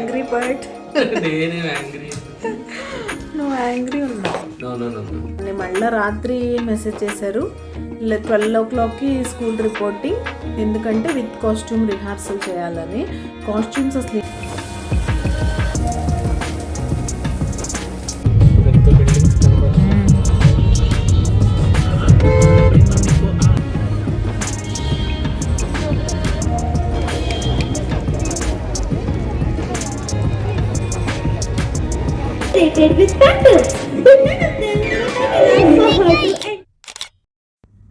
Angry bird. నేను angry. నువ్వు angry ఉన్నావు. No no no no. నేను మళ్ళీ రాత్రి మెసేజ్ చేశారు 12 o'clockకి స్కూల్ రిపోర్టింగ్, ఎందుకంటే విత్ కాస్ట్యూమ్ రిహార్సల్ చేయాలని. కాస్ట్యూమ్స్ అసలు with Pampers.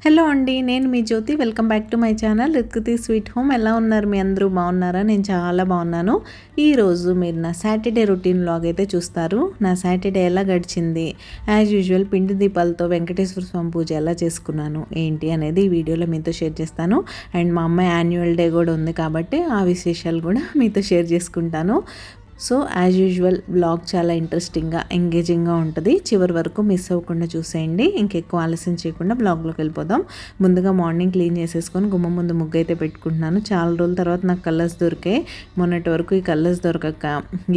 హలో అండి, నేను మీ Jyothi. Welcome back to my channel రిత్కతి స్వీట్ హోమ్. ఎలా ఉన్నారు మీ అందరూ? బాగున్నారా? నేను చాలా బాగున్నాను. ఈరోజు మీరు నా సాటర్డే రొటీన్ వ్లాగ్ అయితే చూస్తారు. నా సాటర్డే ఎలా గడిచింది, యాజ్ యూజువల్ పిండి దీపాలతో వెంకటేశ్వర స్వామి పూజ ఎలా చేసుకున్నాను ఏంటి అనేది ఈ వీడియోలో మీతో షేర్ చేస్తాను. అండ్ మా అమ్మాయి యాన్యువల్ డే కూడా ఉంది కాబట్టి ఆ విశేషాలు కూడా మీతో షేర్ చేసుకుంటాను. సో యాజ్ యూజువల్ బ్లాగ్ చాలా ఇంట్రెస్టింగ్గా ఎంగేజింగ్గా ఉంటుంది. చివరి వరకు మిస్ అవ్వకుండా చూసేయండి. ఇంకెక్కువ ఆలస్యం చేయకుండా బ్లాగ్లోకి వెళ్ళిపోదాం. ముందుగా మార్నింగ్ క్లీన్ చేసేసుకొని గుమ్మం ముందు ముగ్గు అయితే పెట్టుకుంటున్నాను. చాలా రోజుల తర్వాత నాకు కలర్స్ దొరికాయి. మొన్నటి వరకు ఈ కలర్స్ దొరకక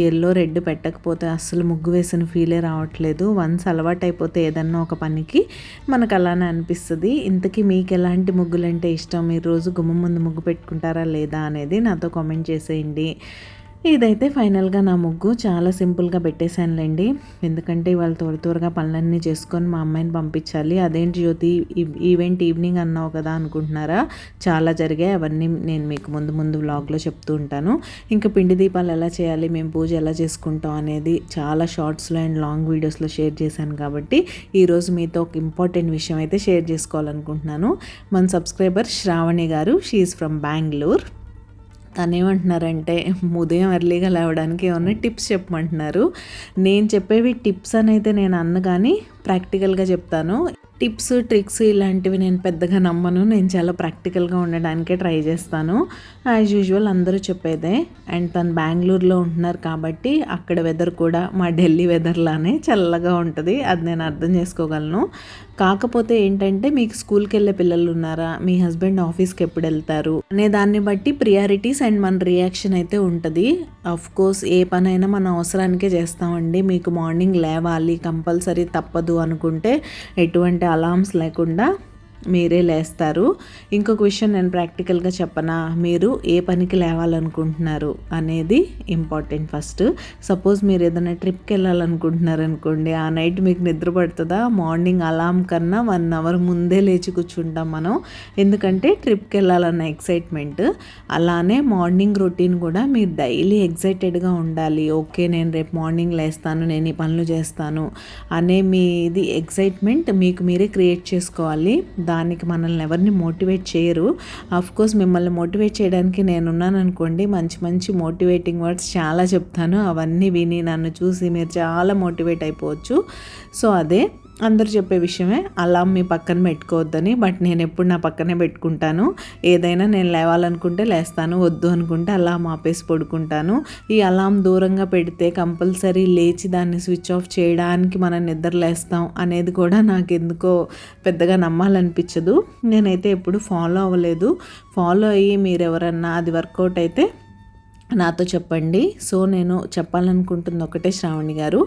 ఎల్లో రెడ్ పెట్టకపోతే అస్సలు ముగ్గు వేసిన ఫీలే రావట్లేదు. వన్స్ అలవాటు అయిపోతే ఏదన్నా ఒక పనికి మనకు అలానే అనిపిస్తుంది. ఇంతకీ మీకు ఎలాంటి ముగ్గులంటే ఇష్టం? మీరు రోజు గుమ్మం ముందు ముగ్గు పెట్టుకుంటారా లేదా అనేది నాతో కామెంట్ చేసేయండి. ఇదైతే ఫైనల్గా నా ముగ్గు చాలా సింపుల్గా పెట్టేశానులేండి, ఎందుకంటే ఇవాళ త్వరగా పనులన్నీ చేసుకొని మా అమ్మాయిని పంపించాలి. అదేంటి జ్యోతి ఈవెంట్ ఈవినింగ్ అన్నావు కదా అనుకుంటున్నారా? చాలా జరిగాయి, అవన్నీ నేను మీకు ముందు వ్లాగ్లో చెప్తూ ఉంటాను. ఇంకా పిండి దీపాలు ఎలా చేయాలి, మేము పూజ ఎలా చేసుకుంటాం అనేది చాలా షార్ట్స్లో అండ్ లాంగ్ వీడియోస్లో షేర్ చేశాను. కాబట్టి ఈరోజు మీతో ఒక ఇంపార్టెంట్ విషయం అయితే షేర్ చేసుకోవాలనుకుంటున్నాను. మన సబ్స్క్రైబర్ శ్రావణి గారు, షీ ఈజ్ ఫ్రమ్ బెంగళూరు. తను ఏమంటున్నారంటే ఉదయం ఎర్లీగా లేవడానికి ఏమన్నా టిప్స్ చెప్పమంటున్నారు. నేను చెప్పేవి టిప్స్ అని అయితే నేను అన్న కానీ ప్రాక్టికల్గా చెప్తాను. టిప్స్ ట్రిక్స్ ఇలాంటివి నేను పెద్దగా నమ్మను. నేను చాలా ప్రాక్టికల్గా ఉండడానికే ట్రై చేస్తాను. యాజ్ యూజువల్ అందరూ చెప్పేదే. అండ్ తను బెంగళూరులో ఉంటున్నారు కాబట్టి అక్కడ వెదర్ కూడా మా ఢిల్లీ వెదర్ లానే చల్లగా ఉంటుంది. అది నేను అర్థం చేసుకోగలను. కాకపోతే ఏంటంటే మీకు స్కూల్కి వెళ్ళే పిల్లలు ఉన్నారా, మీ హస్బెండ్ ఆఫీస్కి ఎప్పుడు వెళ్తారు అనే దాన్ని బట్టి ప్రియారిటీస్ అండ్ మన రియాక్షన్ అయితే ఉంటుంది. అఫ్ కోర్స్ ఏ పనైనా మన అవసరానికే చేస్తామండి. మీకు మార్నింగ్ లేవాలి కంపల్సరీ తప్పదు అనుకుంటే ఎటువంటి అలార్మ్స్ లేకుండా మీరే లేస్తారు. ఇంకొక విషయం నేను ప్రాక్టికల్గా చెప్పనా, మీరు ఏ పనికి లేవాలనుకుంటున్నారు అనేది ఇంపార్టెంట్. ఫస్ట్ సపోజ్ మీరు ఏదైనా ట్రిప్కి వెళ్ళాలనుకుంటున్నారు అనుకోండి, ఆ నైట్ మీకు నిద్ర పడుతుందా? మార్నింగ్ అలార్మ్ కన్నా 1 hour ముందే లేచి కూర్చుంటాం మనం, ఎందుకంటే ట్రిప్కి వెళ్ళాలన్న ఎక్సైట్మెంట్. అలానే మార్నింగ్ రొటీన్ కూడా మీరు డైలీ ఎక్సైటెడ్గా ఉండాలి. ఓకే నేను రేపు మార్నింగ్ లేస్తాను, నేను ఈ పనులు చేస్తాను అనే మీది ఎక్సైట్మెంట్ మీకు మీరే క్రియేట్ చేసుకోవాలి. దానికి మనల్ని ఎవరిని మోటివేట్ చేయరు. కోర్స్ మిమ్మల్ని మోటివేట్ చేయడానికి నేనున్నాను అనుకోండి, మంచి మోటివేటింగ్ వర్డ్స్ చాలా చెప్తాను. అవన్నీ విని నన్ను చూసి మీరు చాలా మోటివేట్ అయిపోవచ్చు. సో అదే అందరూ చెప్పే విషయమే, అలారం మీ పక్కన పెట్టుకోవద్దని. బట్ నేను ఎప్పుడు నా పక్కనే పెట్టుకుంటాను. ఏదైనా నేను లేవాలనుకుంటే లేస్తాను, వద్దు అనుకుంటే అలారం ఆపేసి పడుకుంటాను. ఈ అలారం దూరంగా పెడితే కంపల్సరీ లేచి దాన్ని స్విచ్ ఆఫ్ చేయడానికి మనం నిద్ర లేస్తాం అనేది కూడా నాకు ఎందుకో పెద్దగా నమ్మాలనిపించదు. నేనైతే ఎప్పుడు ఫాలో అవ్వలేదు. ఫాలో అయ్యి మీరు ఎవరన్నా అది వర్కౌట్ అయితే నాతో చెప్పండి. సో నేను చెప్పాలనుకుంటుంది ఒకటే, శ్రావణి గారు,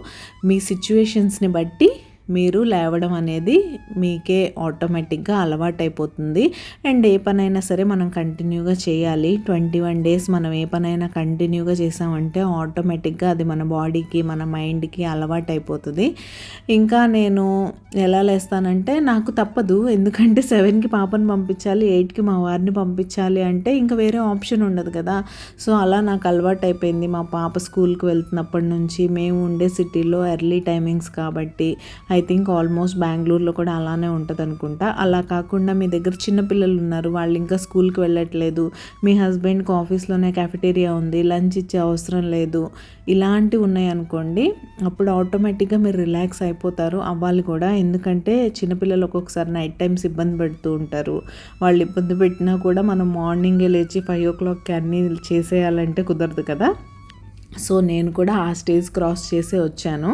మీ సిచ్యువేషన్స్ని బట్టి మీరు లేవడం అనేది మీకే ఆటోమేటిక్గా అలవాటైపోతుంది. అండ్ ఏ పనైనా సరే మనం కంటిన్యూగా చేయాలి. 21 days మనం ఏ పనైనా కంటిన్యూగా చేసామంటే ఆటోమేటిక్గా అది మన బాడీకి మన మైండ్కి అలవాటైపోతుంది. ఇంకా నేను ఎలా లేస్తానంటే నాకు తప్పదు, ఎందుకంటే 7కి పాపను పంపించాలి, 8కి మా వారిని పంపించాలి అంటే ఇంకా వేరే ఆప్షన్ ఉండదు కదా. సో అలా నాకు అలవాటు అయిపోయింది. మా పాప స్కూల్కి వెళ్తున్నప్పటి నుంచి మేము ఉండే సిటీలో ఎర్లీ టైమింగ్స్ కాబట్టి ఐ థింక్ ఆల్మోస్ట్ బెంగళూరులో కూడా అలానే ఉంటుంది అనుకుంటా. అలా కాకుండా మీ దగ్గర చిన్నపిల్లలు ఉన్నారు, వాళ్ళు ఇంకా స్కూల్కి వెళ్ళట్లేదు, మీ హస్బెండ్కి ఆఫీస్లోనే క్యాఫెటేరియా ఉంది, లంచ్ ఇచ్చే అవసరం లేదు, ఇలాంటివి ఉన్నాయి అనుకోండి, అప్పుడు ఆటోమేటిక్గా మీరు రిలాక్స్ అయిపోతారు. అవ్వాలి కూడా, ఎందుకంటే చిన్నపిల్లలు ఒక్కొక్కసారి నైట్ టైమ్స్ ఇబ్బంది పెడుతూ ఉంటారు. వాళ్ళు ఇబ్బంది పెట్టినా కూడా మనం మార్నింగే లేచి 5 o'clockకి అన్నీ చేసేయాలంటే కుదరదు కదా. సో నేను కూడా ఆ స్టేజ్ క్రాస్ చేసే వచ్చాను.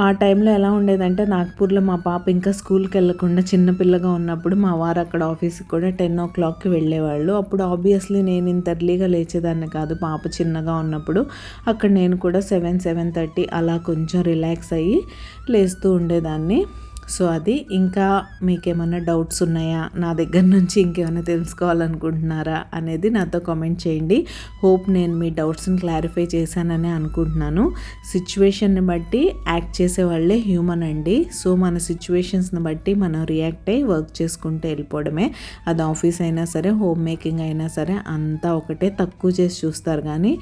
ఆ టైంలో ఎలా ఉండేదంటే నాగ్పూర్లో మా పాప ఇంకా స్కూల్కి వెళ్ళకుండా చిన్నపిల్లగా ఉన్నప్పుడు మా వారు అక్కడ ఆఫీస్కి కూడా 10 o'clockకి వెళ్ళేవాళ్ళు. అప్పుడు ఆబ్వియస్లీ నేను ఇంత ఎర్లీగా లేచేదాన్ని కాదు. పాప చిన్నగా ఉన్నప్పుడు అక్కడ నేను కూడా 7-7:30 అలా కొంచెం రిలాక్స్ అయ్యి లేస్తూ ఉండేదాన్ని. సో అది. ఇంకా మీకేమైనా డౌట్స్ ఉన్నాయా, నా దగ్గర నుంచి ఇంకేమైనా తెలుసుకోవాలనుకుంటున్నారా అనేది నాతో కామెంట్ చేయండి. హోప్ నేను మీ డౌట్స్ని క్లారిఫై చేశానని అనుకుంటున్నాను. సిచ్యువేషన్ని బట్టి యాక్ట్ చేసే వాళ్ళే హ్యూమన్ అండి. సో మన సిచ్యువేషన్స్ని బట్టి మనం రియాక్ట్ అయ్యి వర్క్ చేసుకుంటూ వెళ్ళిపోవడమే. అది ఆఫీస్ అయినా సరే, హోమ్ మేకింగ్ అయినా సరే అంతా ఒకటే. తక్కువ చేసి చూస్తారు కానీ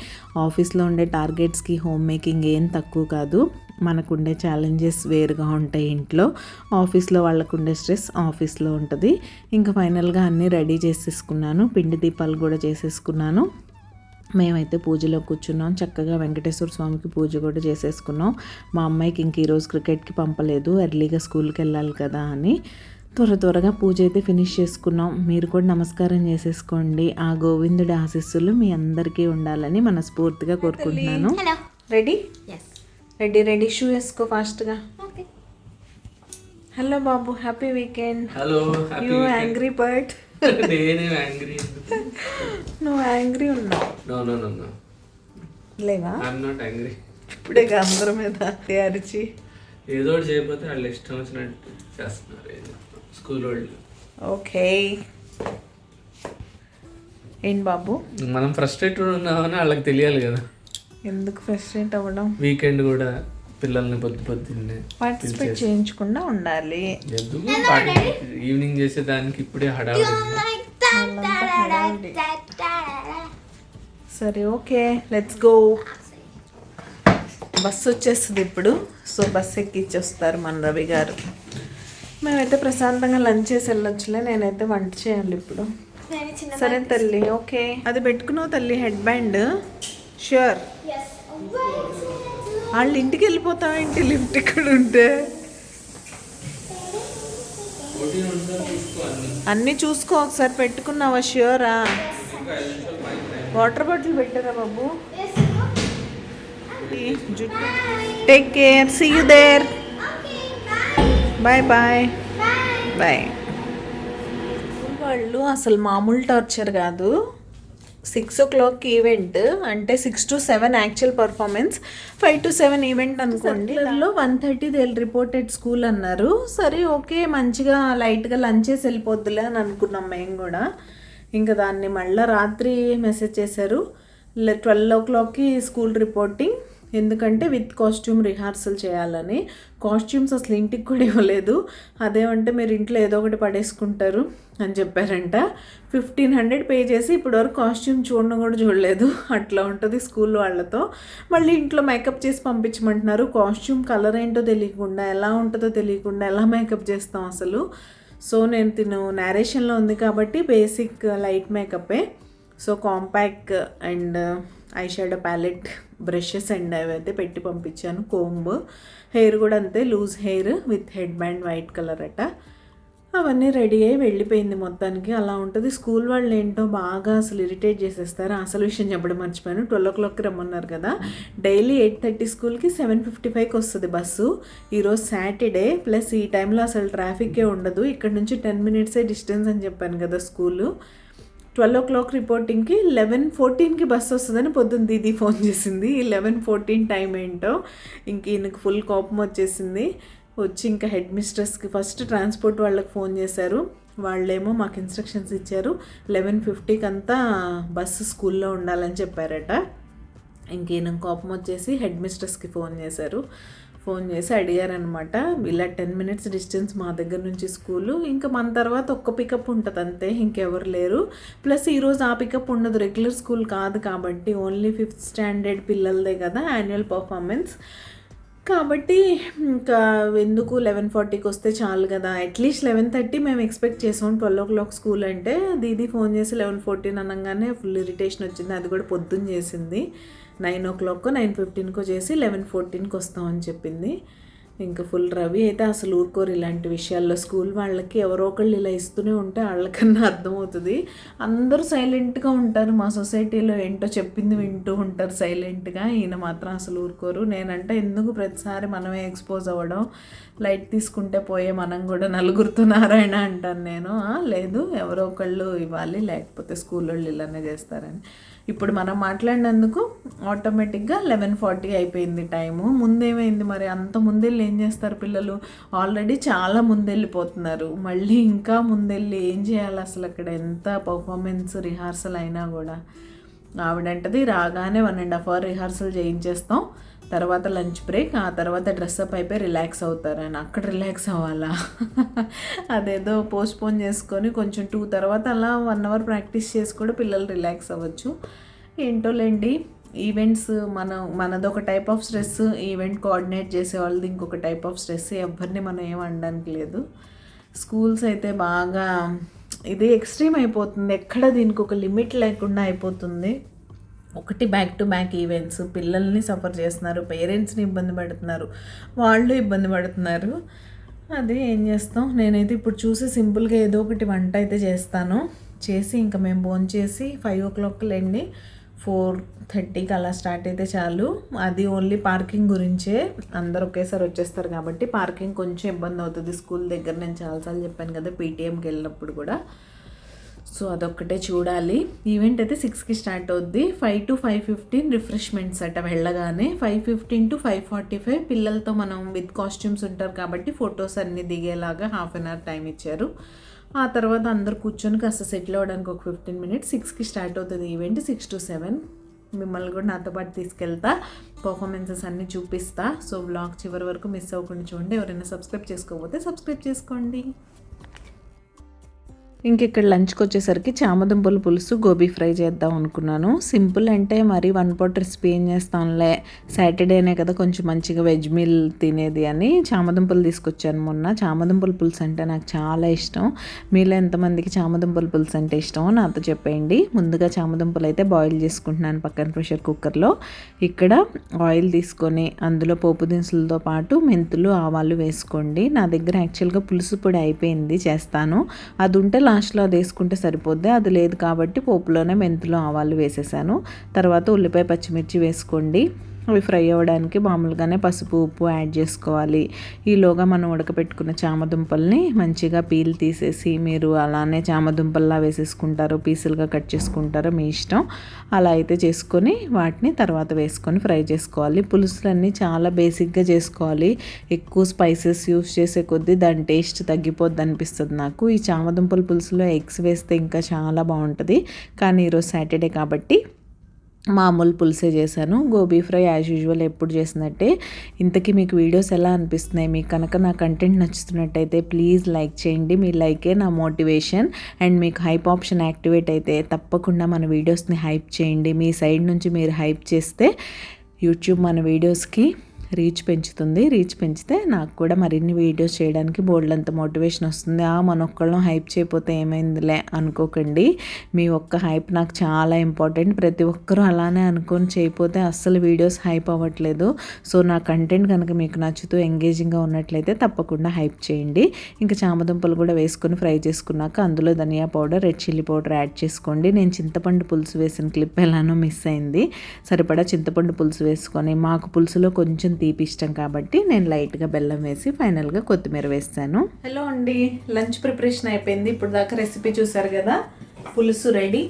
ఆఫీస్లో ఉండే టార్గెట్స్కి హోమ్ మేకింగ్ ఏం తక్కువ కాదు. మనకుండే ఛాలెంజెస్ వేరుగా ఉంటాయి ఇంట్లో. ఆఫీస్లో వాళ్ళకుండే స్ట్రెస్ ఆఫీస్లో ఉంటుంది. ఇంకా ఫైనల్గా అన్నీ రెడీ చేసేసుకున్నాను. పిండి దీపాలు కూడా చేసేసుకున్నాను. మేమైతే పూజలో కూర్చున్నాం. చక్కగా వెంకటేశ్వర స్వామికి పూజ కూడా చేసేసుకున్నాం. మా అమ్మాయికి ఇంక ఈరోజు క్రికెట్కి పంపలేదు, ఎర్లీగా స్కూల్కి వెళ్ళాలి కదా అని. త్వరగా పూజ అయితే ఫినిష్ చేసుకున్నాం. మీరు కూడా నమస్కారం చేసేసుకోండి. ఆ గోవిందుడి ఆశీస్సులు మీ అందరికీ ఉండాలని మనస్ఫూర్తిగా కోరుకుంటున్నాను. Hello. Ready Yes. Ready shoe వేసుకో ఫాస్ట్గా. Okay. Hello Babu, happy weekend. Hello you angry bird. నేనే యాంగ్రీ. నువ్వు యాంగ్రీ ఉన్నావు. నో లేవా? I'm not angry. ఇప్పుడే అందరి మీద అరిచి ఏదో ఒకటి చేయకపోతే వాళ్ళు ఇష్టం వచ్చినట్టు చేస్తున్నారు స్కూల్ వాళ్ళు. ఓకే. ఏంటి బాబు, మనం ఫ్రస్ట్రేటెడ్ ఉన్నామని వాళ్ళకి తెలియాలి కదా. ఎందుకు ఫ్రస్ట్రేట్ అవ్వడం? వీకెండ్ కూడా పిల్లల్ని పొద్దున్నే పార్టిసిపేట్ చేయించకుండా ఉండాలి. ఎందుకు ఈవినింగ్ చేసేదానికి ఇప్పుడే హడావిడి. సరే ఓకే, లెట్స్ గో. బస్సు వచ్చేస్తుంది ఇప్పుడు. సో బస్సు ఎక్కిచ్చేస్తారు మన రవి గారు. మేమైతే ప్రశాంతంగా లంచ్ చేసి వెళ్ళొచ్చులే. నేనైతే వంట చేయాలి ఇప్పుడు. సరే తల్లి, ఓకే. అది పెట్టుకున్నావు తల్లి, హెడ్ బ్యాండ్. ష్యూర్. వాళ్ళు ఇంటికి వెళ్ళిపోతావా? ఇంటి లిఫ్ట్ ఇక్కడ ఉంటే అన్నీ చూసుకో. ఒకసారి పెట్టుకున్నావా? ష్యూరా? వాటర్ బాటిల్ పెట్టారా బాబు? Take care, see you there. Bye bye bye. వాళ్ళు అసలు మామూలు టార్చర్ కాదు. 6 o'clock ఈవెంట్ అంటే 6 to 7 actual performance, 5 to 7 event అనుకోండి. 1:30 దే రిపోర్టెడ్ స్కూల్ అన్నారు. సరే ఓకే, మంచిగా లైట్గా లంచ్ చేసి వెళ్ళిపోద్దులే అని అనుకున్నాం మేము కూడా. ఇంకా దాన్ని మళ్ళీ రాత్రి మెసేజ్ చేశారు 12 o'clockకి స్కూల్ రిపోర్టింగ్. ఎందుకంటే విత్ కాస్ట్యూమ్ రిహార్సల్ చేయాలని. కాస్ట్యూమ్స్ అసలు ఇంటికి కూడా ఇవ్వలేదు. అదేమంటే మీరు ఇంట్లో ఏదో ఒకటి పడేసుకుంటారు అని చెప్పారంట. 1500 పే చేసి ఇప్పటివరకు కాస్ట్యూమ్ చూడడం కూడా చూడలేదు. అట్లా ఉంటుంది స్కూల్ వాళ్ళతో. మళ్ళీ ఇంట్లో మేకప్ చేసి పంపించమంటున్నారు. కాస్ట్యూమ్ కలర్ ఏంటో తెలియకుండా, ఎలా ఉంటుందో తెలియకుండా ఎలా మేకప్ చేస్తాం అసలు. సో నేను నేరేషన్లో ఉంది కాబట్టి బేసిక్ లైట్ మేకప్పే. So compact and eye shadow palette, brushes and అవైతే పెట్టి పంపించాను. కోంబ్, హెయిర్ కూడా అంతే, loose hair with head band white colour అట. అవన్నీ రెడీ అయ్యి వెళ్ళిపోయింది మొత్తానికి. అలా ఉంటుంది స్కూల్ వాళ్ళు. ఏంటో బాగా అసలు ఇరిటేట్ చేసేస్తారు. అసలు విషయం చెప్పడం మర్చిపోయాను. 12 o'clockకి రమ్మన్నారు కదా. డైలీ 8:30 స్కూల్కి 7:55కి వస్తుంది బస్సు. ఈరోజు సాటర్డే, ప్లస్ ఈ టైంలో అసలు ట్రాఫిక్కే ఉండదు. ఇక్కడ నుంచి 10 minutes డిస్టెన్స్ అని చెప్పాను కదా స్కూలు. 12 o'clock రిపోర్టింగ్కి 11:14కి బస్సు వస్తుందని పొద్దున్న దీది ఫోన్ చేసింది. 11:14 టైం ఏంటో. ఇంక ఈయనకు ఫుల్ కోపం వచ్చేసింది. వచ్చి ఇంకా హెడ్ మిస్ట్రెస్కి ఫస్ట్ ట్రాన్స్పోర్ట్ వాళ్ళకి ఫోన్ చేశారు. వాళ్ళేమో మాకు ఇన్స్ట్రక్షన్స్ ఇచ్చారు 11:50కి అంతా బస్సు స్కూల్లో ఉండాలని చెప్పారట. ఇంక ఈయన కోపం వచ్చేసి హెడ్ మిస్ట్రెస్కి ఫోన్ చేశారు. ఫోన్ చేసి అడిగారనమాట, ఇలా 10 minutes డిస్టెన్స్ మా దగ్గర నుంచి స్కూలు, ఇంకా మన తర్వాత ఒక్క పికప్ ఉంటుంది అంతే, ఇంకెవరు లేరు. ప్లస్ ఈరోజు ఆ పికప్ ఉండదు, రెగ్యులర్ స్కూల్ కాదు కాబట్టి, ఓన్లీ 5th standard పిల్లలదే కదా యాన్యువల్ పర్ఫార్మెన్స్. కాబట్టి ఇంకా ఎందుకు 11:40కి వస్తే చాలు కదా. అట్లీస్ట్ 11:30 మేము ఎక్స్పెక్ట్ చేసాం. 12 o'clock స్కూల్ అంటే దీది ఫోన్ చేసి 11:14 అనగానే ఫుల్ ఇరిటేషన్ వచ్చింది. అది కూడా పొద్దున్న చేసింది. 9 o'clock 9:15 చేసి 11:14కి వస్తామని చెప్పింది. ఇంకా ఫుల్ రవి అయితే అసలు ఊరుకోరు ఇలాంటి విషయాల్లో. స్కూల్ వాళ్ళకి ఎవరో ఒకళ్ళు ఇలా ఇస్తూనే ఉంటే వాళ్ళకన్నా అర్థమవుతుంది. అందరూ సైలెంట్గా ఉంటారు మా సొసైటీలో, ఏంటో చెప్పింది వింటూ ఉంటారు సైలెంట్గా. ఈయన మాత్రం అసలు ఊరుకోరు. నేనంటే ఎందుకు ప్రతిసారి మనమే ఎక్స్పోజ్ అవ్వడం, లైట్ తీసుకుంటే పోయే మనం కూడా నలుగురితో నారాయణ అంటాను నేను. లేదు, ఎవరో ఒకళ్ళు ఇవ్వాలి, లేకపోతే స్కూల్ వాళ్ళు ఇలానే చేస్తారని. ఇప్పుడు మనం మాట్లాడినందుకు ఆటోమేటిక్గా 11:40 అయిపోయింది టైము. ముందేమైంది మరి, అంత ముందెళ్ళి ఏం చేస్తారు పిల్లలు? ఆల్రెడీ చాలా ముందెళ్ళిపోతున్నారు, మళ్ళీ ఇంకా ముందెళ్ళి ఏం చేయాలి అసలు? అక్కడ ఎంత పర్ఫార్మెన్స్ రిహార్సల్ అయినా కూడా ఆవిడంటది రాగానే 1.5 hour రిహార్సల్ చేయించేస్తాం, తర్వాత లంచ్ బ్రేక్, ఆ తర్వాత డ్రెస్అప్ అయిపోయి రిలాక్స్ అవుతారని. అక్కడ రిలాక్స్ అవ్వాలా? అదేదో పోస్ట్పోన్ చేసుకొని కొంచెం 2 తర్వాత అలా 1 hour ప్రాక్టీస్ చేసి కూడా పిల్లలు రిలాక్స్ అవ్వచ్చు. ఏంటోలేండి, ఈవెంట్స్ మనదొక type of stress, event coordinate చేసే వాళ్ళది ఇంకొక టైప్ ఆఫ్ స్ట్రెస్. ఎవరిని మనం ఏం అనడానికి లేదు. స్కూల్స్ అయితే బాగా ఇది ఎక్స్ట్రీమ్ అయిపోతుంది, ఎక్కడ దీనికి ఒక లిమిట్ లేకుండా అయిపోతుంది. ఒకటి బ్యాక్ టు బ్యాక్ ఈవెంట్స్, పిల్లల్ని సఫర్ చేస్తున్నారు, పేరెంట్స్ని ఇబ్బంది పెడుతున్నారు, వాళ్ళు ఇబ్బంది పడుతున్నారు. అది ఏం చేస్తాం. నేనైతే ఇప్పుడు చూసి సింపుల్గా ఏదో ఒకటి వంట అయితే చేస్తాను. చేసి ఇంకా మేము భోంచేసి 5 o'clock లేండి 4:30కి అలా స్టార్ట్ అయితే చాలు. అది ఓన్లీ పార్కింగ్ గురించే, అందరు ఒకేసారి వచ్చేస్తారు కాబట్టి పార్కింగ్ కొంచెం ఇబ్బంది అవుతుంది స్కూల్ దగ్గర. నేను చాలాసార్లు చెప్పాను కదా పీటీఎంకి వెళ్ళినప్పుడు కూడా. సో అదొక్కటే చూడాలి. ఈవెంట్ అయితే 6కి స్టార్ట్ అవుద్ది. 5 to 5:15 రిఫ్రెష్మెంట్స్ అట వెళ్ళగానే. 5:15 to 5:45 పిల్లలతో మనం విత్ కాస్ట్యూమ్స్ ఉంటారు కాబట్టి ఫొటోస్ అన్నీ దిగేలాగా 1/2 hour టైం ఇచ్చారు. ఆ తర్వాత అందరు కూర్చొని కాస్త సెటిల్ అవ్వడానికి ఒక 15 minutes. 6కి స్టార్ట్ అవుతుంది ఈవెంట్. 6 to 7 మిమ్మల్ని కూడా నాతో పాటు తీసుకెళ్తా, పర్ఫార్మెన్సెస్ అన్నీ చూపిస్తా. సో వ్లాగ్ చివరి వరకు మిస్ అవ్వకుండా చూడండి. ఎవరైనా సబ్స్క్రైబ్ చేసుకోకపోతే సబ్స్క్రైబ్ చేసుకోండి. ఇంక ఇక్కడ లంచ్కి వచ్చేసరికి చామదుంపల పులుసు గోబీ ఫ్రై చేద్దాం అనుకున్నాను. సింపుల్ అంటే మరి 1 pot రెసిపీ ఏం చేస్తాంలే, సాటర్డేనే కదా కొంచెం మంచిగా వెజ్ మీల్ తినేది అని చామదుంపలు తీసుకొచ్చాను మొన్న. చామదుంపల పులుసు అంటే నాకు చాలా ఇష్టం. మీలో ఎంతమందికి చామదుంపల పులుసు అంటే ఇష్టమో నాతో చెప్పేయండి. ముందుగా చామదుంపలు అయితే బాయిల్ చేసుకుంటున్నాను పక్కన ప్రెషర్ కుక్కర్లో. ఇక్కడ ఆయిల్ తీసుకొని అందులో పోపు దినుసులతో పాటు మెంతులు, ఆవాలు వేసుకోండి. నా దగ్గర యాక్చువల్గా పులుసు పొడి అయిపోయింది, చేస్తాను. అది ఉంటే లాస్ట్లో అది వేసుకుంటే సరిపోద్ది. అది లేదు కాబట్టి పోపులోనే మెంతులు, ఆవాలు వేసేసాను. తర్వాత ఉల్లిపాయ, పచ్చిమిర్చి వేసుకోండి. అవి ఫ్రై అవ్వడానికి మామూలుగానే పసుపు, ఉప్పు యాడ్ చేసుకోవాలి. ఈలోగా మనం ఉడకపెట్టుకున్న చామదుంపల్ని మంచిగా పీల్ తీసేసి, మీరు అలానే చామదుంపల్లా వేసేసుకుంటారో పీసులుగా కట్ చేసుకుంటారో మీ ఇష్టం. అలా అయితే చేసుకొని వాటిని తర్వాత వేసుకొని ఫ్రై చేసుకోవాలి. పులుసులన్నీ చాలా బేసిక్గా చేసుకోవాలి. ఎక్కువ స్పైసెస్ యూస్ చేసే కొద్దీ దాని టేస్ట్ తగ్గిపోద్ది అనిపిస్తుంది నాకు. ఈ చామదుంపల పులుసులో ఎగ్స్ వేస్తే ఇంకా చాలా బాగుంటుంది. కానీ ఈరోజు సాటర్డే కాబట్టి మామూలు పులుసే చేశాను. గోబీ ఫ్రై యాజ్ యూజువల్ ఎప్పుడు చేసినట్టే. ఇంతకీ మీకు వీడియోస్ ఎలా అనిపిస్తున్నాయి? మీకు కనుక నా కంటెంట్ నచ్చుతున్నట్టయితే ప్లీజ్ లైక్ చేయండి. మీ లైకే నా మోటివేషన్. అండ్ మీకు హైప్ ఆప్షన్ యాక్టివేట్ అయితే తప్పకుండా మన వీడియోస్ని హైప్ చేయండి. మీ సైడ్ నుంచి మీరు హైప్ చేస్తే యూట్యూబ్ మన వీడియోస్కి రీచ్ పెంచుతుంది. రీచ్ పెంచితే నాకు కూడా మరిన్ని వీడియోస్ చేయడానికి బోల్డంత మోటివేషన్ వస్తుంది. మన ఒక్కళ్ళం హైప్ చేయకపోతే ఏమైందిలే అనుకోకండి. మీ ఒక్క హైప్ నాకు చాలా ఇంపార్టెంట్. ప్రతి ఒక్కరూ అలానే అనుకొని చేయకపోతే అస్సలు వీడియోస్ హైప్ అవ్వట్లేదు. సో నా కంటెంట్ కనుక మీకు నచ్చుతూ ఎంగేజింగ్గా ఉన్నట్లయితే తప్పకుండా హైప్ చేయండి. ఇంకా చామదుంపలు కూడా వేసుకొని ఫ్రై చేసుకున్నాక అందులో ధనియా powder, red chilli powder add చేసుకోండి. నేను చింతపండు పులుసు వేసిన క్లిప్ ఎలానో మిస్ అయింది. సరిపడా చింతపండు పులుసు వేసుకొని, మాకు పులుసులో కొంచెం తీపి ఇష్టం కాబట్టి నేను లైట్గా బెల్లం వేసి ఫైనల్గా కొత్తిమీర వేస్తాను. హలో అండి, లంచ్ ప్రిపరేషన్ అయిపోయింది. ఇప్పుడు దాకా రెసిపీ చూసారు కదా, పులుసు రెడీ.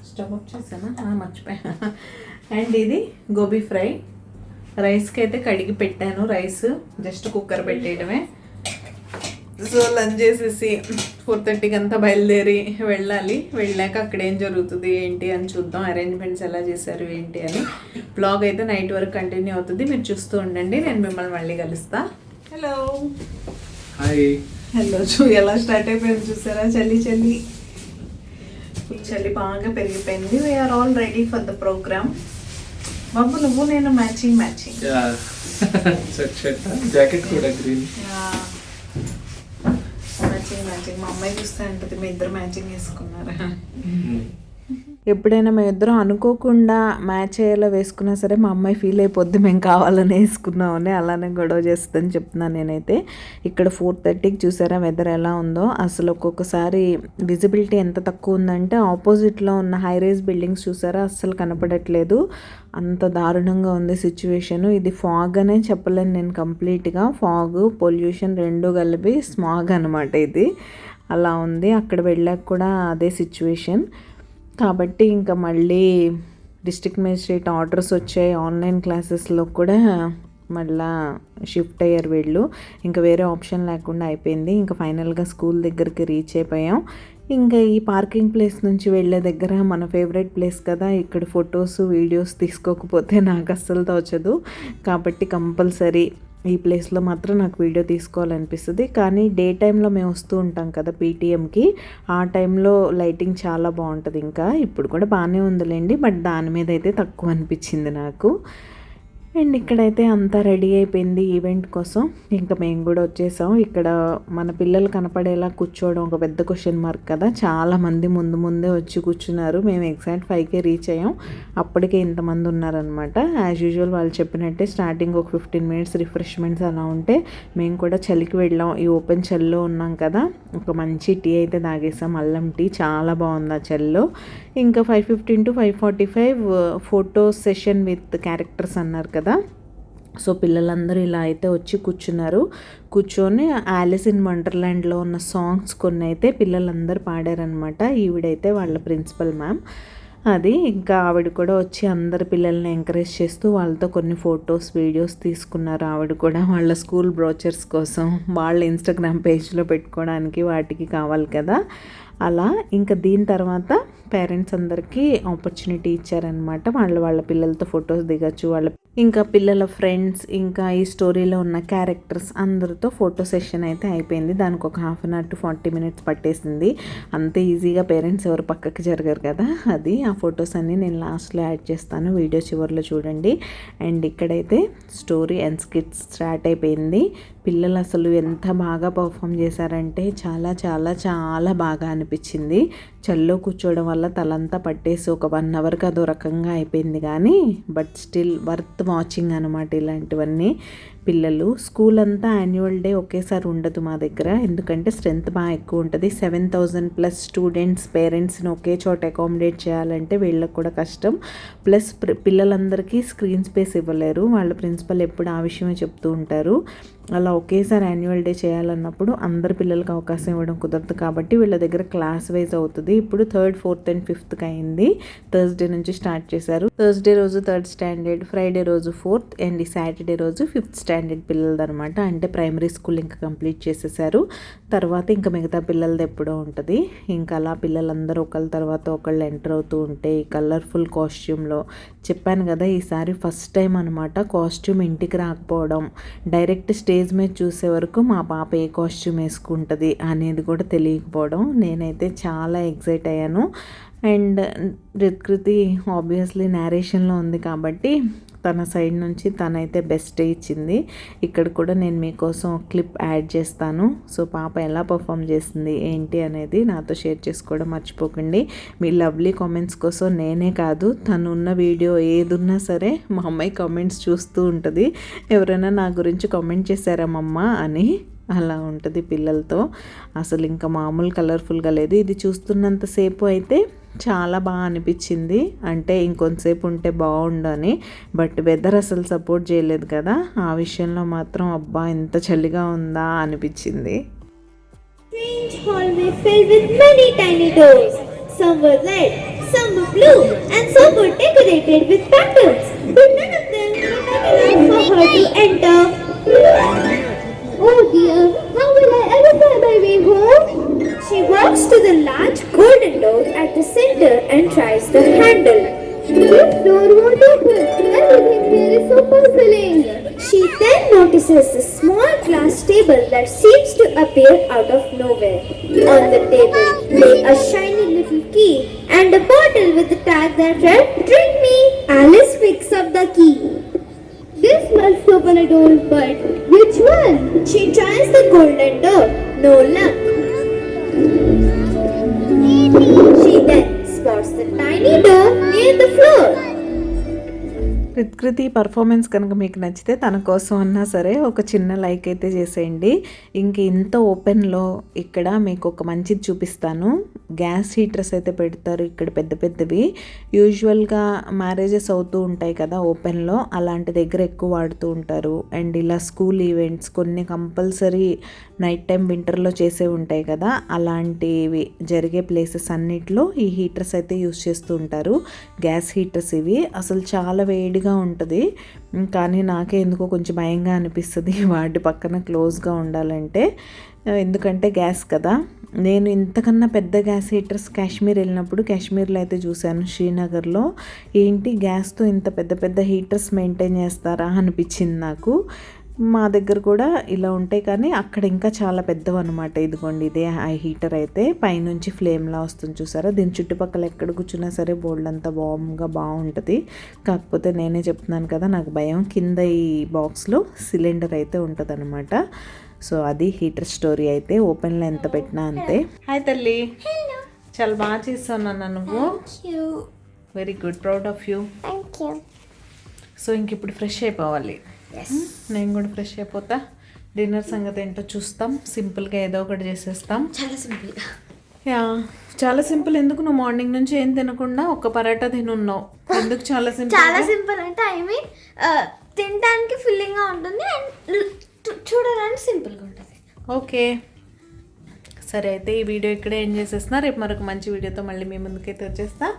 స్టవ్ ఆఫ్ చేశానా? మర్చిపోయా. అండ్ ఇది గోబీ ఫ్రై. రైస్కి అయితే కడిగి పెట్టాను. రైస్ జస్ట్ కుక్కర్ పెట్టేయడమే. సో లంచ్ చేసేసి 4:30కి అంతా బయలుదేరి వెళ్ళాలి. వెళ్ళాక అక్కడ ఏం జరుగుతుంది ఏంటి అని చూద్దాం. అరేంజ్మెంట్స్ ఎలా చేశారు ఏంటి అని. బ్లాగ్ అయితే నైట్ వరకు కంటిన్యూ అవుతుంది. మీరు చూస్తూ ఉండండి. నేను మిమ్మల్ని మళ్ళీ కలుస్తా. Hello hi. హలో. ఎలా స్టార్ట్ అయిపోయింది చూసారా? చలి ఫుల్ చలి బాగా పెరిగిపోయింది. We're all ready for the programme. బాబు నువ్వు నేను మ్యాచింగ్ జాకెట్ కూడా గ్రీన్. మ్యాచింగ్ మా అమ్మాయి చూస్తే అంటది మీ ఇద్దరు మ్యాచింగ్ వేసుకున్నారా. ఎప్పుడైనా మేము ఇద్దరం అనుకోకుండా మ్యాచ్ అయ్యేలా వేసుకున్నా సరే మా అమ్మాయి ఫీల్ అయిపోద్ది మేము కావాలని వేసుకున్నామని, అలానే గొడవ చేస్తుందని చెప్తున్నాను నేనైతే. ఇక్కడ 4:30కి చూసారా వెదర్ ఎలా ఉందో. అసలు ఒక్కొక్కసారి విజిబిలిటీ ఎంత తక్కువ ఉందంటే ఆపోజిట్లో ఉన్న హై రైజ్ బిల్డింగ్స్ చూసారా అస్సలు కనపడట్లేదు, అంత దారుణంగా ఉంది సిచ్యువేషను. ఇది ఫాగ్ అనే చెప్పలేను నేను కంప్లీట్గా, ఫాగ్ పొల్యూషన్ రెండు కలిపి స్మాగ్ అనమాట ఇది. అలా ఉంది. అక్కడ వెళ్ళాక కూడా అదే సిచ్యువేషన్. కాబట్టి ఇంకా మళ్ళీ డిస్ట్రిక్ట్ మేజిస్ట్రేట్ ఆర్డర్స్ వచ్చాయి, ఆన్లైన్ క్లాసెస్లో కూడా మళ్ళా షిఫ్ట్ అయ్యారు వీళ్ళు. ఇంకా వేరే ఆప్షన్ లేకుండా అయిపోయింది. ఇంకా ఫైనల్గా స్కూల్ దగ్గరికి రీచ్ అయిపోయాం. ఇంకా ఈ పార్కింగ్ ప్లేస్ నుంచి వెళ్ళే దగ్గర మన ఫేవరెట్ ప్లేస్ కదా, ఇక్కడ ఫొటోస్ వీడియోస్ తీసుకోకపోతే నాకు అస్సలు తోచదు. కాబట్టి కంపల్సరీ ఈ ప్లేస్లో మాత్రం నాకు వీడియో తీసుకోవాలనిపిస్తుంది. కానీ డే టైంలో మేము వస్తూ ఉంటాం కదా పీటీఎంకి, ఆ టైంలో లైటింగ్ చాలా బాగుంటుంది. ఇంకా ఇప్పుడు కూడా బాగానే ఉందిలేండి, బట్ దాని మీద అయితే తక్కువ అనిపించింది నాకు. అండ్ ఇక్కడైతే అంతా రెడీ అయిపోయింది ఈవెంట్ కోసం. ఇంకా మేము కూడా వచ్చేసాం. ఇక్కడ మన పిల్లలు కనపడేలా కూర్చోవడం ఒక పెద్ద క్వశ్చన్ మార్క్ కదా, చాలామంది ముందే వచ్చి కూర్చున్నారు. మేము ఎగ్జాక్ట్ 5కే రీచ్ అయ్యాం, అప్పటికే ఇంతమంది ఉన్నారనమాట. యాజ్ యూజువల్ వాళ్ళు చెప్పినట్టే స్టార్టింగ్ ఒక 15 మినిట్స్ రిఫ్రెష్మెంట్స్ అలా ఉంటే మేము కూడా చలికి వెళ్ళాం. ఈ ఓపెన్ చలిలో ఉన్నాం కదా, ఒక మంచి టీ అయితే తాగేసాం, అల్లం టీ, చాలా బాగుంది ఆ చలిలో. ఇంకా 5:15 to 5:45 photo session with characters అన్నారు కదా. సో పిల్లలందరూ ఇలా అయితే వచ్చి కూర్చొని ఆలిస్ ఇన్ వండర్లాండ్లో ఉన్న సాంగ్స్ కొన్ని అయితే పిల్లలందరూ పాడారనమాట. ఈవిడైతే వాళ్ళ ప్రిన్సిపల్ మ్యామ్. అది ఇంకా ఆవిడ కూడా వచ్చి అందరు పిల్లల్ని ఎంకరేజ్ చేస్తూ వాళ్ళతో కొన్ని ఫొటోస్ వీడియోస్ తీసుకున్నారు. ఆవిడ కూడా వాళ్ళ స్కూల్ బ్రోచర్స్ కోసం, వాళ్ళ ఇన్స్టాగ్రామ్ పేజ్లో పెట్టుకోవడానికి వాటికి కావాలి కదా అలా. ఇంకా దీని తర్వాత పేరెంట్స్ అందరికీ ఆపర్చునిటీ ఇచ్చారనమాట. వాళ్ళ పిల్లలతో ఫొటోస్ దిగచ్చు, ఇంకా పిల్లల ఫ్రెండ్స్, ఇంకా ఈ స్టోరీలో ఉన్న క్యారెక్టర్స్ అందరితో ఫోటో సెషన్ అయితే అయిపోయింది. దానికి ఒక 1/2 hour to 40 minutes పట్టేసింది. అంత ఈజీగా పేరెంట్స్ ఎవరు పక్కకి జరగరు కదా. అది ఆ ఫొటోస్ అన్నీ నేను లాస్ట్లో యాడ్ చేస్తాను, వీడియో చివరిలో చూడండి. అండ్ ఇక్కడైతే స్టోరీ అండ్ స్కిట్స్ స్టార్ట్ అయిపోయింది. పిల్లలు అసలు ఎంత బాగా పర్ఫామ్ చేశారంటే చాలా చాలా చాలా బాగా అనిపించింది. చల్లో కూర్చోవడం వల్ల తలంతా పట్టేసి ఒక 1 hourకి అదో రకంగా అయిపోయింది, కానీ బట్ స్టిల్ వర్త్ వాచింగ్ అనమాట ఇలాంటివన్నీ. పిల్లలు స్కూల్ అంతా యాన్యువల్ డే ఒకేసారి ఉండదు మా దగ్గర, ఎందుకంటే స్ట్రెంత్ బాగా ఎక్కువ ఉంటుంది. 7,000+ స్టూడెంట్స్ పేరెంట్స్ని ఒకే చోట అకామిడేట్ చేయాలంటే వీళ్ళకి కూడా కష్టం. ప్లస్ పిల్లలందరికీ స్క్రీన్ స్పేస్ ఇవ్వలేరు, వాళ్ళ ప్రిన్సిపల్ ఎప్పుడు ఆ విషయమే చెప్తూ ఉంటారు. అలా ఒకేసారి యాన్యువల్ డే చేయాలన్నప్పుడు అందరి పిల్లలకి అవకాశం ఇవ్వడం కుదరదు. కాబట్టి వీళ్ళ దగ్గర క్లాస్ వైజ్ అవుతుంది. ఇప్పుడు 3rd, 4th and 5th అయింది. థర్స్డే నుంచి స్టార్ట్ చేశారు. థర్స్డే రోజు 3rd standard, ఫ్రైడే రోజు 4th అండ్ ఈ సాటర్డే రోజు 5th standard పిల్లలది అనమాట. అంటే ప్రైమరీ స్కూల్ ఇంకా కంప్లీట్ చేసేసారు. తర్వాత ఇంకా మిగతా పిల్లలది ఎప్పుడో ఉంటుంది. ఇంకా అలా పిల్లలందరూ ఒకళ్ళ తర్వాత ఒకళ్ళు ఎంటర్ అవుతూ ఉంటే ఈ కలర్ఫుల్ కాస్ట్యూమ్లో, చెప్పాను కదా ఈసారి ఫస్ట్ టైం అనమాట కాస్ట్యూమ్ ఇంటికి రాకపోవడం, డైరెక్ట్ స్టేజ్ మీద చూసే వరకు మా పాప ఏ కాస్ట్యూమ్ వేసుకుంటుంది అనేది కూడా తెలియకపోవడం. నేనైతే చాలా ఎక్సైట్ అయ్యాను. అండ్ రిత్కృతి ఆబ్వియస్లీ నేరేషన్లో ఉంది కాబట్టి తన సైడ్ నుంచి తనైతే బెస్ట్ ఇచ్చింది. ఇక్కడ కూడా నేను మీకోసం క్లిప్ యాడ్ చేస్తాను. సో పాప ఎలా పర్ఫామ్ చేసింది ఏంటి అనేది నాతో షేర్ చేసుకోవడం మర్చిపోకండి. మీ లవ్లీ కామెంట్స్ కోసం నేనే కాదు, తను ఉన్న వీడియో ఏదున్నా సరే మా అమ్మాయి కామెంట్స్ చూస్తూ ఉంటుంది. ఎవరైనా నా గురించి కామెంట్ చేశారా మమ్మ అని, అలా ఉంటుంది పిల్లలతో. అసలు ఇంకా మామూలు కలర్ఫుల్గా లేదు. ఇది చూస్తున్నంతసేపు అయితే చాలా బాగా అనిపించింది, అంటే ఇంకొంతసేపు ఉంటే బాగుండని. బట్ వెదర్ అసలు సపోర్ట్ చేయలేదు కదా, ఆ విషయంలో మాత్రం అబ్బా ఎంత చలిగా ఉందా అనిపించింది. Strange hallway filled with many tiny doors. Some were red, some were blue, and some were decorated with patterns. But none of them were big enough for her to enter. Oh dear, how will I ever find my way home? She walks to the large golden door at the center and tries the handle. This door won't open. Everything here is so puzzling. She then notices a small glass table that seems to appear out of nowhere. On the table lay a shiny little key and a bottle with a tag that read, "Drink me." Alice picks up the key. This must open a door, but which one? She tries the golden door. No luck. She then spots across the tiny door near the floor. Kriti performance కనుక మీకు నచ్చితే తన కోసం అన్నా సరే ఒక చిన్న like అయితే చేసేయండి. ఇంక ఇంత ఓపెన్లో ఇక్కడ మీకు ఒక మంచిది చూపిస్తాను. గ్యాస్ హీటర్స్ అయితే పెడతారు ఇక్కడ పెద్ద పెద్దవి. యూజువల్గా మ్యారేజెస్ అవుతూ ఉంటాయి కదా ఓపెన్లో, అలాంటి దగ్గర ఎక్కువ వాడుతూ ఉంటారు. అండ్ ఇలా స్కూల్ ఈవెంట్స్ కొన్ని కంపల్సరీ నైట్ టైం వింటర్లో చేసే ఉంటాయి కదా, అలాంటివి జరిగే ప్లేసెస్ అన్నిట్లో ఈ హీటర్స్ అయితే యూస్ చేస్తూ ఉంటారు. గ్యాస్ హీటర్స్ ఇవి అసలు చాలా వేడిగా ఉంటుంది, కానీ నాకే ఎందుకో కొంచెం భయంగా అనిపిస్తుంది వాటి పక్కన క్లోజ్గా ఉండాలంటే. ఎందుకంటే గ్యాస్ కదా. నేను ఇంతకన్నా పెద్ద గ్యాస్ హీటర్స్ కాశ్మీర్ వెళ్ళినప్పుడు కాశ్మీర్లో అయితే చూశాను, శ్రీనగర్లో. ఏంటి గ్యాస్తో ఇంత పెద్ద పెద్ద హీటర్స్ మెయింటైన్ చేస్తారా అనిపించింది నాకు. మా దగ్గర కూడా ఇలా ఉంటాయి కానీ అక్కడ ఇంకా చాలా పెద్దవన్నమాట. ఇదిగోండి ఇదే ఆ హీటర్ అయితే పైనుంచి ఫ్లేమ్లా వస్తుంది చూసారా. దీని చుట్టుపక్కల ఎక్కడ కూర్చున్నా సరే బోల్డ్ అంతా వామ్గా బాగుంటుంది. కాకపోతే నేనే చెప్తున్నాను కదా నాకు భయం. కింద ఈ బాక్స్లో సిలిండర్ అయితే ఉంటుంది అనమాట. సో అది హీటర్ స్టోరీ అయితే. ఓపెన్లో ఎంత పెట్టినా అంతే. హాయ్ తల్లి, చాలా బాగా చేస్తున్నాను నువ్వు. Very good, proud of you. So ఇంక ఇప్పుడు ఫ్రెష్ అయిపోవాలి. నేను కూడా ఫ్రెష్ అయిపోతా. డిన్నర్ సంగతి ఏంటో చూస్తాం. సింపుల్గా ఏదో ఒకటి చేసేస్తాం. చాలా సింపుల్గా. యా చాలా సింపుల్. ఎందుకు నువ్వు మార్నింగ్ నుంచి ఏం తినకుండా ఒక్క పరాటా తినున్నావు? ఎందుకు చాలా సింపుల్? చాలా సింపుల్ అంటే ఐ మీన్ తినడానికి ఫిల్లింగ్గా ఉంటుంది అండ్ చూడడానికి సింపుల్గా ఉంటుంది. ఓకే సరే, అయితే ఈ వీడియో ఇక్కడే ఎండ్ చేసేస్తున్నా. రేపు మరొక మంచి వీడియోతో మళ్ళీ మీ ముందుకైతే వచ్చేస్తా.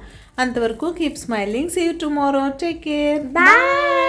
అంతవరకు keep smiling. See you tomorrow. Take care. Bye.